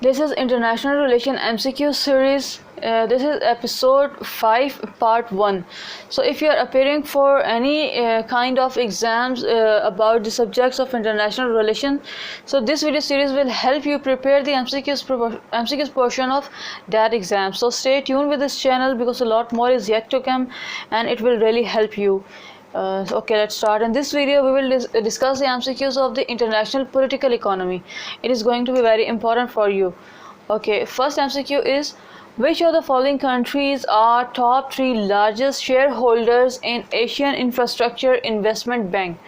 This is International Relation MCQ series. This is episode 5 part 1. So if you are appearing for any kind of exams about the subjects of international relation, so this video series will help you prepare the MCQs portion of that exam. So stay tuned with this channel because a lot more is yet to come and it will really help you. Okay, let's start. In this video we will discuss the MCQs of the international political economy. It is going to be very important for you. Okay, first MCQ is, which of the following countries are top 3 largest shareholders in Asian Infrastructure Investment Bank?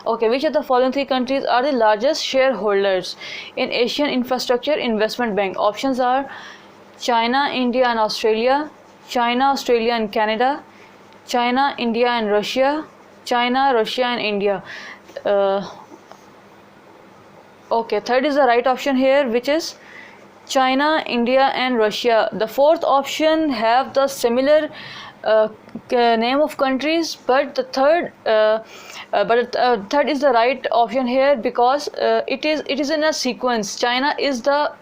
Okay, which of the following 3 countries are the largest shareholders in Asian Infrastructure Investment Bank? Options are China, India and Australia, China, Australia and Canada, China, India and Russia, China, Russia and India. Okay, third is the right option here, which is China, India and Russia. The fourth option have the similar name of countries, but the third is the right option here because it is in a sequence. China is the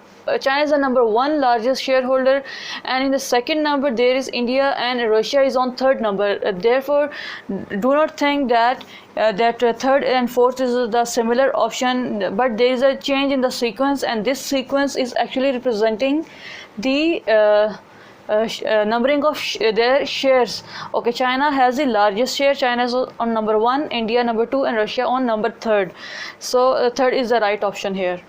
number 1 largest shareholder, and in the second number there is India, and Russia is on third number. Therefore, do not think that third and fourth is the similar option, but there is a change in the sequence, and this sequence is actually representing the numbering of their shares. Okay, China has the largest share. China is on number 1, India number 2 and Russia on number 3rd. So third is the right option here.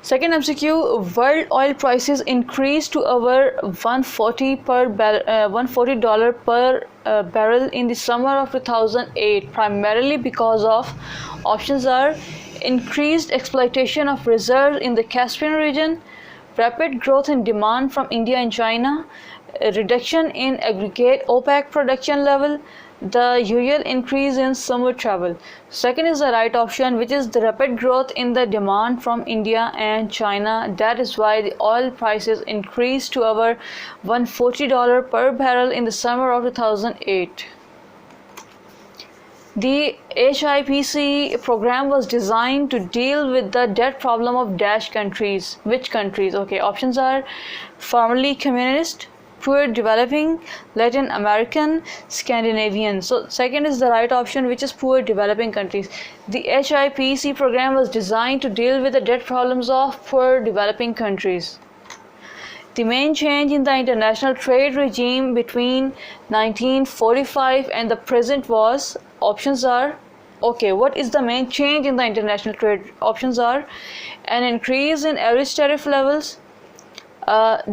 Second MCQ, world oil prices increased to over $140 per barrel in the summer of 2008, primarily because of, options are increased exploitation of reserves in the Caspian region, rapid growth in demand from India and China, a reduction in aggregate OPEC production level, the usual increase in summer travel. Second is the right option, which is the rapid growth in the demand from India and China. That is why the oil prices increased to over $140 per barrel in the summer of 2008. The HIPC program was designed to deal with the debt problem of dash countries. Which countries? Okay, options are formerly communist, poor developing, Latin American, Scandinavian. So second is the right option, which is poor developing countries. The HIPC program was designed to deal with the debt problems of poor developing countries. The main change in the international trade regime between 1945 and the present was, options are, okay, what is the main change in the international trade? Options are an increase in average tariff levels,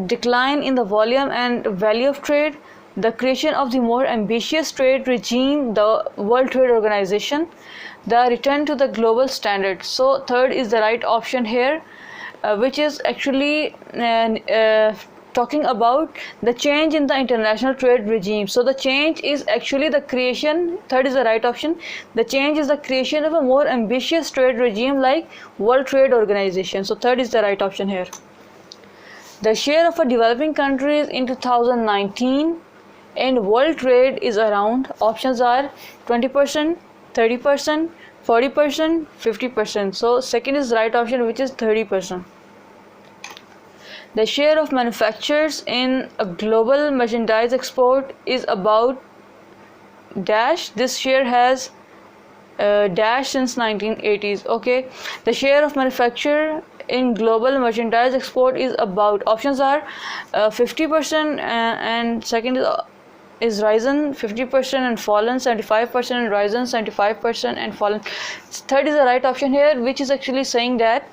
decline in the volume and value of trade, the creation of the more ambitious trade regime, the World Trade Organization, the return to the global standard. So third is the right option here, which is actually talking about the change in the international trade regime. So the change is actually the creation, third is the right option, the change is the creation of a more ambitious trade regime like World Trade Organization. So third is the right option here. The share of developing countries in 2019 in world trade is around, options are 20%, 30%, 40%, 50%. So second is the right option, which is 30%. The share of manufacturers in a global merchandise export is about dash. This share has dash since 1980s. Okay, the share of manufacturer in global merchandise export is about, options are 50% and second is risen 50% and fallen 75% and risen 75% and fallen. Third is the right option here, which is actually saying that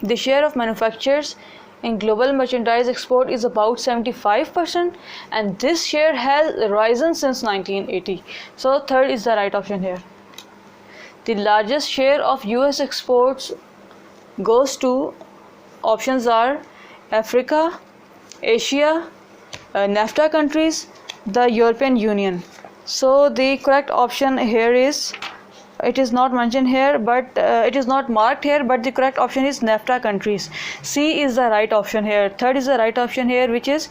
the share of manufacturers in global merchandise export is about 75%, and this share has risen since 1980. So third is the right option here. The largest share of US exports goes to, options are Africa, Asia, NAFTA countries, the European Union. So the correct option here is, it is not mentioned here, but it is not marked here, but the correct option is NAFTA countries. C is the right option here. Third is the right option here, which is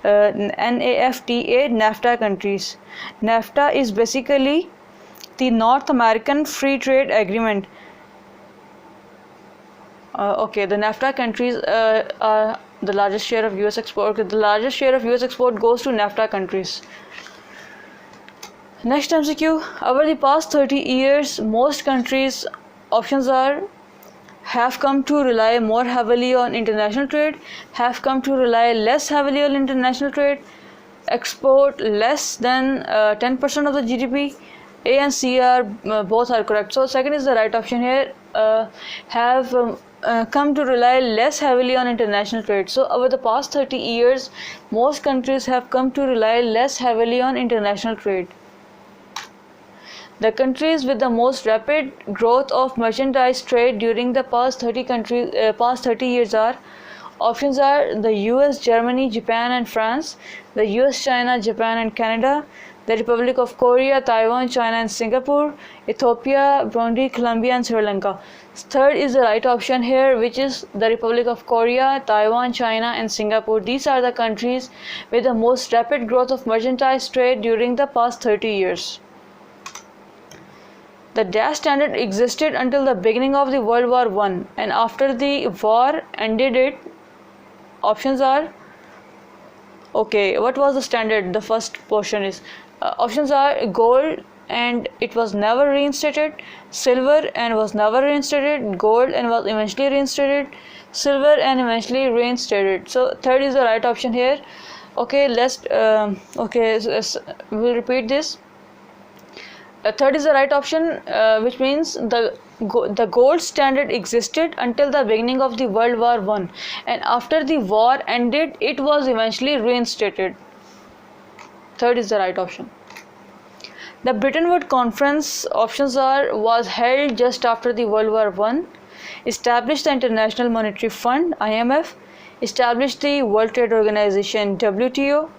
NAFTA, NAFTA countries. NAFTA is basically the North American Free Trade Agreement. Okay, the NAFTA countries are the largest share of US export. The largest share of US export goes to NAFTA countries. Next MCQ. Over the past 30 years, most countries, options are, have come to rely more heavily on international trade, have come to rely less heavily on international trade, export less than 10% of the GDP. A and C are both are correct. So second is the right option here. Have come to rely less heavily on international trade. So over the past 30 years, most countries have come to rely less heavily on international trade. The countries with the most rapid growth of merchandise trade during the past 30 years are, options are the US, Germany, Japan and France, the US, China, Japan and Canada, the Republic of Korea, Taiwan, China and Singapore, Ethiopia, Burundi, Colombia and Sri Lanka. Third is the right option here, which is the Republic of Korea, Taiwan, China and Singapore. These are the countries with the most rapid growth of merchandise trade during the past 30 years. The dash standard existed until the beginning of the World War I, and after the war ended it, options are, okay, what was the standard? The first portion is, options are gold and it was never reinstated, silver and was never reinstated, gold and was eventually reinstated, silver and eventually reinstated. So third is the right option here. Okay, we'll repeat this. Third is the right option, which means the gold standard existed until the beginning of the World War I, and after the war ended, it was eventually reinstated. Third is the right option. The Bretton Woods Conference, options are, was held just after the World War I, established the International Monetary Fund (IMF), established the World Trade Organization (WTO),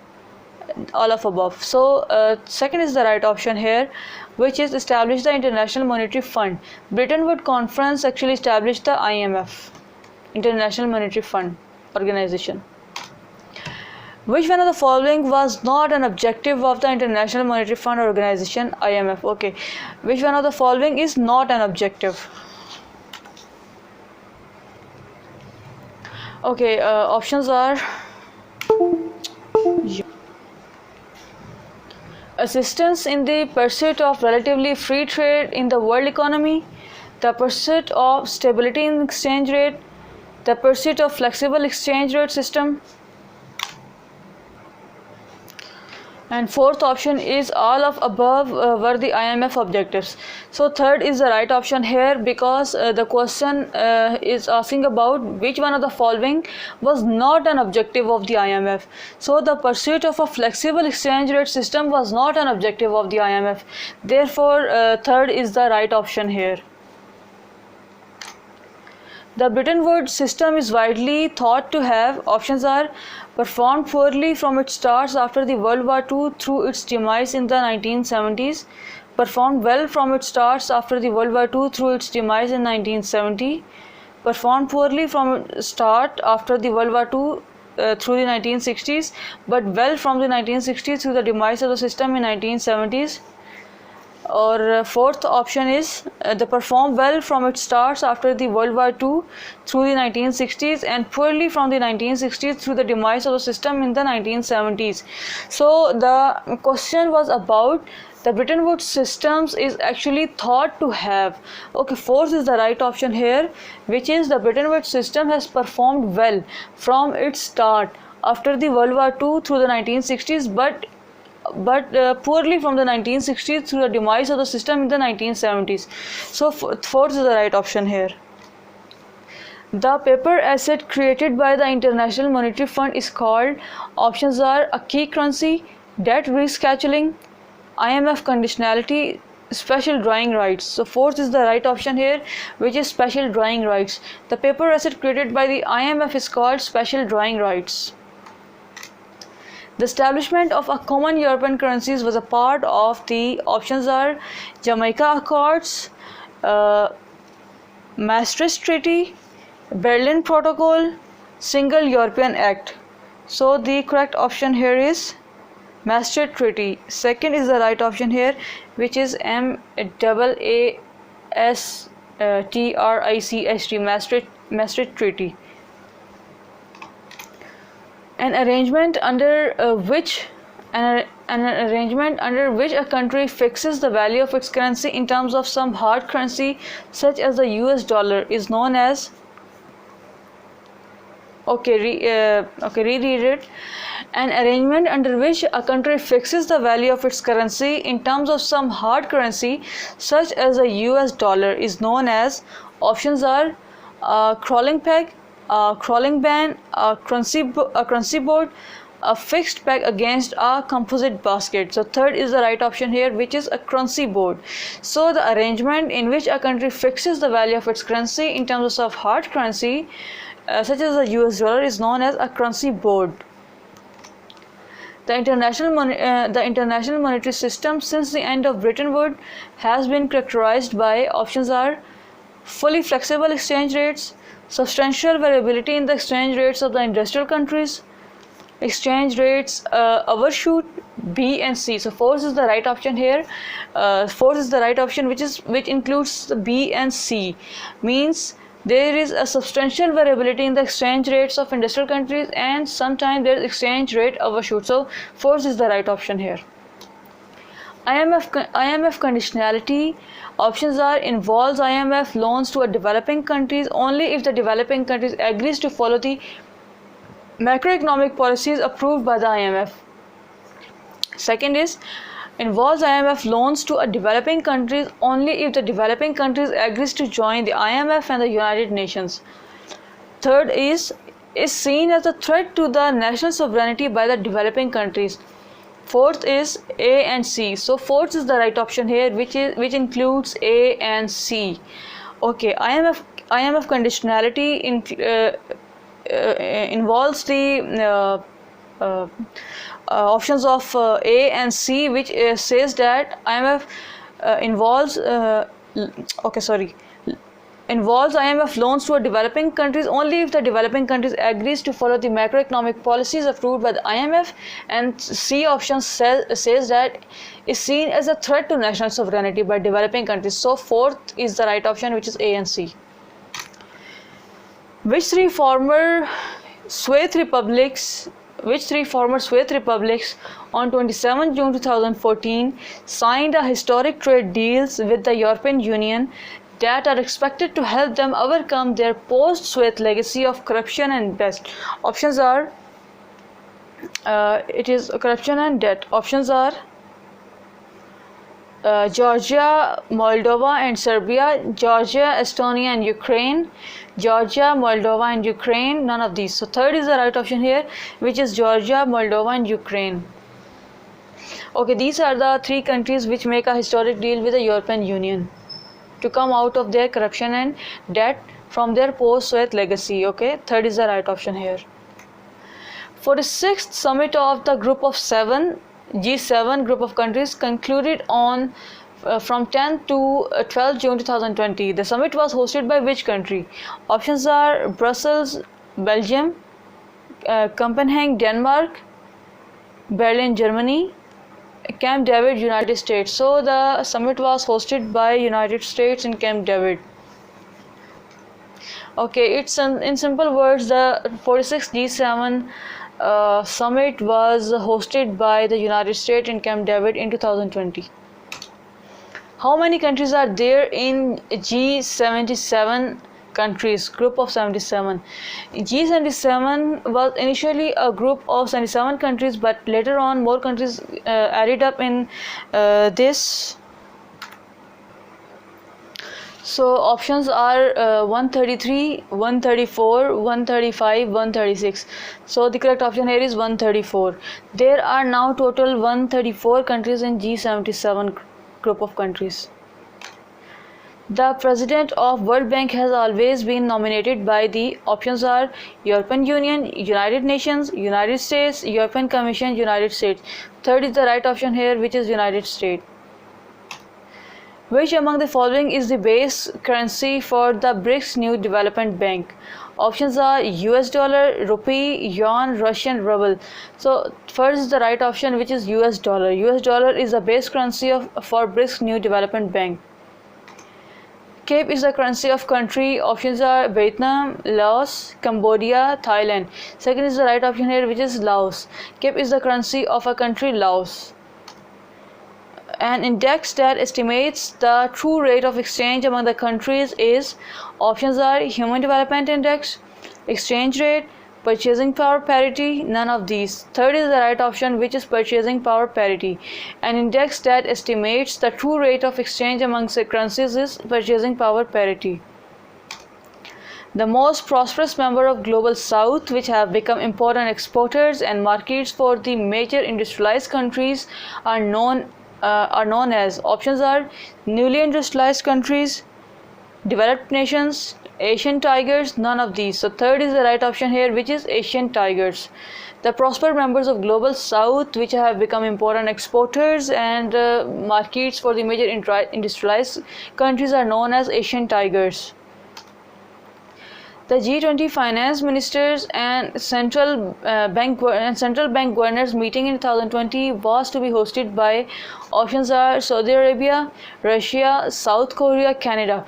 all of above. So second is the right option here, which is established the International Monetary Fund. Bretton Woods Conference actually established the IMF, International Monetary Fund Organization. Which one of the following was not an objective of the International Monetary Fund Organization, IMF? Okay, which one of the following is not an objective? Okay, options are assistance in the pursuit of relatively free trade in the world economy, the pursuit of stability in exchange rate, the pursuit of flexible exchange rate system, and fourth option is all of above were the IMF objectives. So third is the right option here, because the question is asking about which one of the following was not an objective of the IMF. So the pursuit of a flexible exchange rate system was not an objective of the IMF. Therefore third is the right option here. The Bretton Woods system is widely thought to have, options are, performed poorly from its starts after the World War II through its demise in the 1970s, performed well from its starts after the World War II through its demise in 1970, performed poorly from its start after the World War II through the 1960s, but well from the 1960s through the demise of the system in 1970s. Or fourth option is the perform well from its starts after the World War II through the 1960s and poorly from the 1960s through the demise of the system in the 1970s. So the question was about the Bretton Woods systems is actually thought to have. Okay, fourth is the right option here, which is the Bretton Woods system has performed well from its start after the World War II through the 1960s, but poorly from the 1960s through the demise of the system in the 1970s. So fourth is the right option here. The paper asset created by the International Monetary Fund is called, options are, a key currency, debt rescheduling, IMF conditionality, special drawing rights. So fourth is the right option here, which is special drawing rights. The paper asset created by the IMF is called special drawing rights. The establishment of a common European currencies was a part of the, options are, Jamaica Accords, Maastricht Treaty, Berlin Protocol, Single European Act. So the correct option here is Maastricht Treaty. Second is the right option here, which is MAASTRICHT, Maastricht Treaty. An arrangement under which a country fixes the value of its currency in terms of some hard currency such as the US dollar is known as, reread it. An arrangement under which a country fixes the value of its currency in terms of some hard currency such as the US dollar is known as, options are crawling peg, crawling band, a currency board, a fixed peg against a composite basket. So third is the right option here, which is a currency board. So the arrangement in which a country fixes the value of its currency in terms of hard currency such as the US dollar is known as a currency board. The international monetary system since the end of Bretton Woods has been characterized by, options are fully flexible exchange rates, substantial variability in the exchange rates of the industrial countries, exchange rates overshoot, B and C. So fourth is the right option here. Fourth is the right option, which includes the B and C. Means there is a substantial variability in the exchange rates of industrial countries, and sometimes there is exchange rate overshoot. So fourth is the right option here. IMF conditionality, options are involves IMF loans to a developing countries only if the developing countries agrees to follow the macroeconomic policies approved by the IMF. Second is involves IMF loans to a developing countries only if the developing countries agrees to join the IMF and the United Nations. Third is seen as a threat to the national sovereignty by the developing countries. Fourth is A and C. So fourth is the right option here, which includes A and C. Okay, IMF conditionality involves the options of A and C, which says that IMF involves IMF loans to a developing countries only if the developing countries agrees to follow the macroeconomic policies approved by the IMF, and C option says that is seen as a threat to national sovereignty by developing countries. So fourth is the right option, which is A and C. Which three former Soviet republics on 27 June 2014 signed a historic trade deals with the European Union that are expected to help them overcome their post-Soviet legacy of corruption and debt? Options are it is corruption and debt. Options are Georgia, Moldova and Serbia, Georgia, Estonia and Ukraine, Georgia, Moldova and Ukraine, none of these. So third is the right option here, which is Georgia, Moldova and Ukraine. Okay, these are the three countries which make a historic deal with the European Union to come out of their corruption and debt from their post-Soviet legacy. Okay, third is the right option here. 46th summit of the Group of Seven, G7 group of countries concluded on from 10 to 12 June 2020. The summit was hosted by which country? Options are Brussels, Belgium, Copenhagen, Denmark, Berlin, Germany, Camp David, United States. So the summit was hosted by United States in Camp David. Okay, it's in simple words, the 46th G7 summit was hosted by the United States in Camp David in 2020. How many countries are there in G77 countries, group of 77? G77 was initially a group of 77 countries, but later on more countries added up in this. So options are 133, 134, 135, 136. So the correct option here is 134. There are now total 134 countries in G77 group of countries. The president of World Bank has always been nominated by the, options are European Union, United Nations, United States, European Commission, United States. Third is the right option here, which is United States. Which among the following is the base currency for the BRICS New Development Bank? Options are US dollar, rupee, yuan, Russian ruble. So first is the right option, which is US dollar. US dollar is the base currency for BRICS New Development Bank. CAPE is the currency of country. Options are Vietnam, Laos, Cambodia, Thailand. Second is the right option here, which is Laos. CAPE is the currency of a country, Laos. An index that estimates the true rate of exchange among the countries is, options are Human Development Index, exchange rate, purchasing power parity, none of these. Third is the right option, which is purchasing power parity. An index that estimates the true rate of exchange amongst the currencies is purchasing power parity. The most prosperous member of Global South, which have become important exporters and markets for the major industrialized countries, are known as, options are newly industrialized countries, developed nations, Asian tigers, none of these. So third is the right option here, which is Asian tigers. The prosperous members of Global South, which have become important exporters and markets for the major industrialized countries, are known as Asian tigers. The G20 finance ministers and central bank governors meeting in 2020 was to be hosted by, options are Saudi Arabia, Russia, South Korea, Canada.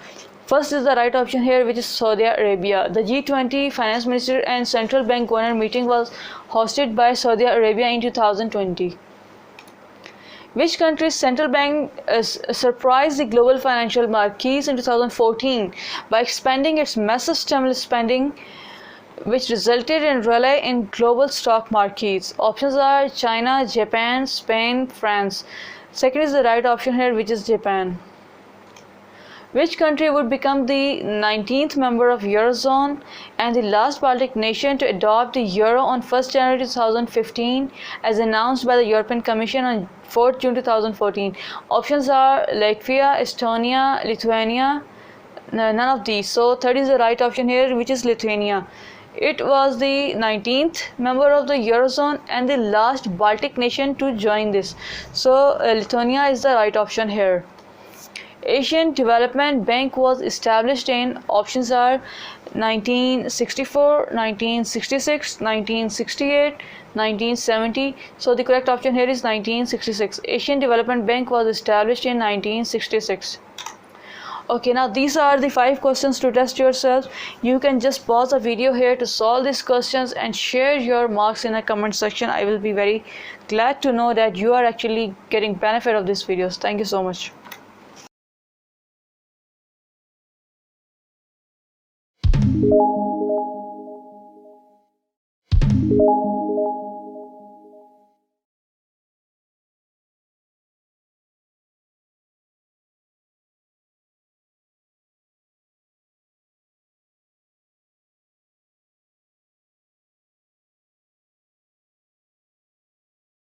First is the right option here, which is Saudi Arabia. The G20 finance minister and central bank governor meeting was hosted by Saudi Arabia in 2020. Which country's central bank surprised the global financial markets in 2014 by expanding its massive stimulus spending, which resulted in rally in global stock markets? Options are China, Japan, Spain, France. Second is the right option here, which is Japan. Which country would become the 19th member of Eurozone and the last Baltic nation to adopt the Euro on 1st January 2015, as announced by the European Commission on 4th June 2014? Options are Latvia, Estonia, Lithuania, none of these. So third is the right option here, which is Lithuania. It was the 19th member of the Eurozone and the last Baltic nation to join this. So Lithuania is the right option here. Asian Development Bank was established in, options are 1964, 1966, 1968, 1970. So the correct option here is 1966. Asian Development Bank was established in 1966. Okay, now these are the 5 questions to test yourself. You can just pause the video here to solve these questions and share your marks in the comment section. I will be very glad to know that you are actually getting benefit of these videos. Thank you so much.